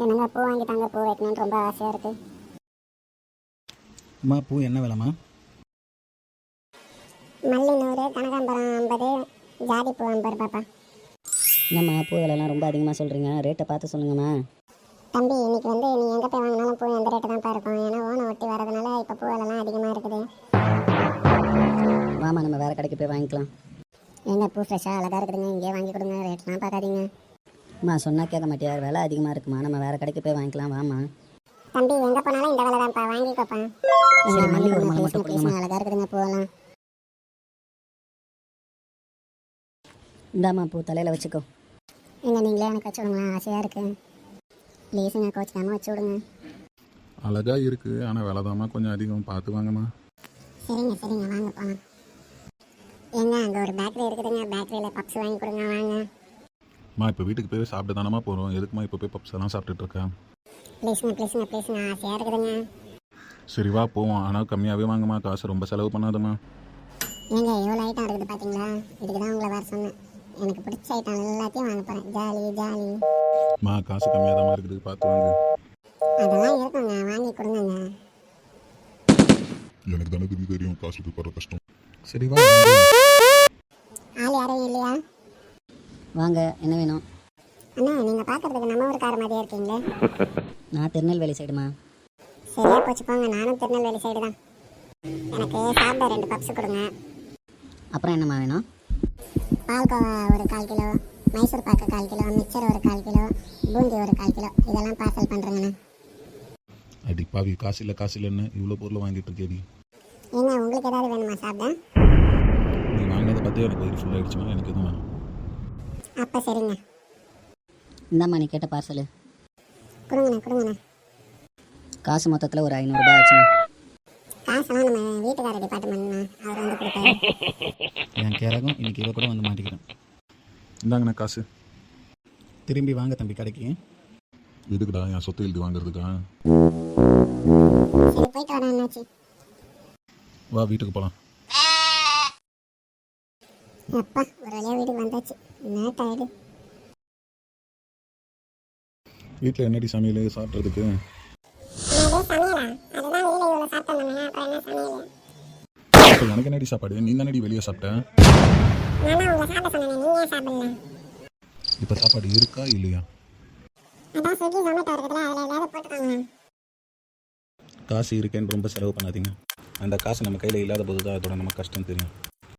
என்னங்க பூ வாங்கி தாங்க, பூ வைக்கணும்னு ரொம்ப ஆசையாக இருக்குது. அம்மா பூ என்ன விலைம்மா? மல்லி 100, கனகாம்பரம் 50, ஜாதி பூ 50 ரூபாப்பா. என்னம்மா பூ விலைலாம் ரொம்ப அதிகமாக சொல்கிறீங்க, ரேட்டை பார்த்து சொல்லுங்கம்மா. தம்பி, இன்னைக்கு நீ எங்கே போய் வாங்கினாலும் பூ எந்த ரேட்டு தான்ப்பா இருக்கும். ஏன்னா ஓனம் ஒட்டி வரதுனால இப்போ பூ விலைலாம் அதிகமாக இருக்குது. வாமா நம்ம வேறு கடைக்கு போய் வாங்கிக்கலாம். எங்க பூ ஃப்ரெஷ்ஷாக அழகாக இருக்குதுங்க, இங்கேயே வாங்கி கொடுங்க, ரேட்லாம் பார்க்காதீங்க. அம்மா சொன்னால் கேட்க மாட்டியா, விலை அதிகமாக இருக்குமா, நம்ம வேறு கடைக்கு போய் வாங்கிக்கலாம் வாமா. தம்பி, எங்கே போனாலும் இந்த விலை தான்ப்பா, வாங்கிக்கோப்பா. சரி, மல்லி ஒரு மலை மட்டும் கொடுங்கம்மா. அழகாக இருக்குதுங்க பூவெல்லாம். இந்தாம்மா பூ தலையில் வச்சுக்கோ. நீங்களே எனக்கு வச்சு விடுங்களேன், ஆசையாக இருக்குது. ப்ளீஸுங்க, கோச்சிக்காமல் வச்சு விடுங்க. அழகா இருக்கு, ஆனால் விலைதாம்மா கொஞ்சம் அதிகம், பார்த்து வாங்கம்மா. சரிங்க வாங்க போகலாம். அங்கே ஒரு பேக்கரி இருக்குதுங்க, பேக்கரியில் பப்ஸ் வாங்கி கொடுங்க, வாங்க. இப்போ வீட்டுக்கு போய் சாப்பிட்டு தானம்மா போகிறோம், எதுக்குமா இப்போ போய் பப்ஸ் எல்லாம் சாப்பிட்டுட்டு இருக்கேன்? ப்ளீஸுங்க ஆசையாக இருக்குதுங்க. சரி வா போவோம், ஆனால் கம்மியாகவே வாங்கம்மா, காசு ரொம்ப செலவு பண்ணாதம்மா. எவ்வளோ ஐட்டம் இருக்குது பார்த்தீங்களா, இதுக்கு தான் உங்களை வர சொன்னேன். எனக்கு பிடிச்ச ஐட்டம் எல்லாத்தையும் வாங்க போகிறேன், ஜாலி. காசு கம்மியாக தான் இருக்குது, பார்த்து வாங்க. அதெல்லாம் இருக்குங்க, வாங்கி கொடுங்க. எனக்கு தானே தெரியும் காசுக்கு போகிற கஷ்டம். சரி வா. ஆள் யாரும் இல்லையா? வாங்க, என்ன வேணும்? அண்ணா, நீங்கள் பார்க்குறதுக்கு நம்ம ஒரு கார் மாதிரியே இருக்கீங்களே. நான் திருநெல்வேலி சைடுமா. சரியா போச்சு போங்க, நானும் திருநெல்வேலி சைடு தான். எனக்கு சாப்பிட 2 பப்ஸ் கொடுங்க. அப்புறம் என்னம்மா வேணும்? பால்கோவா ஒரு 1/4 kilo, Mysore pak 1/4 kilo, mixer ஒரு 1/4 கிலோ, பூந்தி ஒரு 1/4 கிலோ, இதெல்லாம் பார்சல் பண்ணுறேங்கண்ணா. அடி பாவி, காசு இல்லைன்னு இவ்வளோ பொருள் வாங்கிட்டு இருக்கேடி. உங்களுக்கு ஏதாவது வேணுமா சாப்பிட? நீ வாங்கினதை பார்த்து எனக்கு வயிறு ஃபுல் ஆகிடுச்சுன்னா எனக்கு எதுவும் வேணும். அப்போ சரிங்க. இந்தாம்மா நீ கேட்ட பார்சலு. கொடுங்கண்ணா. காசு மொத்தத்தில் ஒரு 500 ரூபாய் ஆச்சுமா. காசெல்லாம் நம்ம வீட்டுக்கார டிபார்ட்மெண்ட்ண்ணா, அவர் வந்து கொடுப்பாரு. என் கேரகம் இன்னைக்கு இவ கூட வந்து மாட்டிக்கிறேன். இந்தாங்கண்ணா காசு. திரும்பி வாங்க தம்பி கடைக்கு. எதுக்குடா என் சொத்தை எழுதி வாங்குறதுக்கா? சரி, போயிட்டு வரேன் என்னாச்சு. வா வீட்டுக்கு போகலாம். அப்பா, ஒரு வழியாக வீட்டுக்கு வந்தாச்சு. என்ன டயர்டு. வீட்டில் என்னடி சமையல் சாப்பிட்றதுக்கு? இப்போ எனக்கு என்னடி சாப்பாடு? நீ தானடி வெளியே சாப்பிட்டேன். இப்போ சாப்பாடு இருக்கா இல்லையா? காசு இருக்கேன்னு ரொம்ப செலவு பண்ணாதீங்க. அந்த காசு நம்ம கையில் இல்லாத போது தான் அதோட நம்ம கஷ்டம் தெரியும்.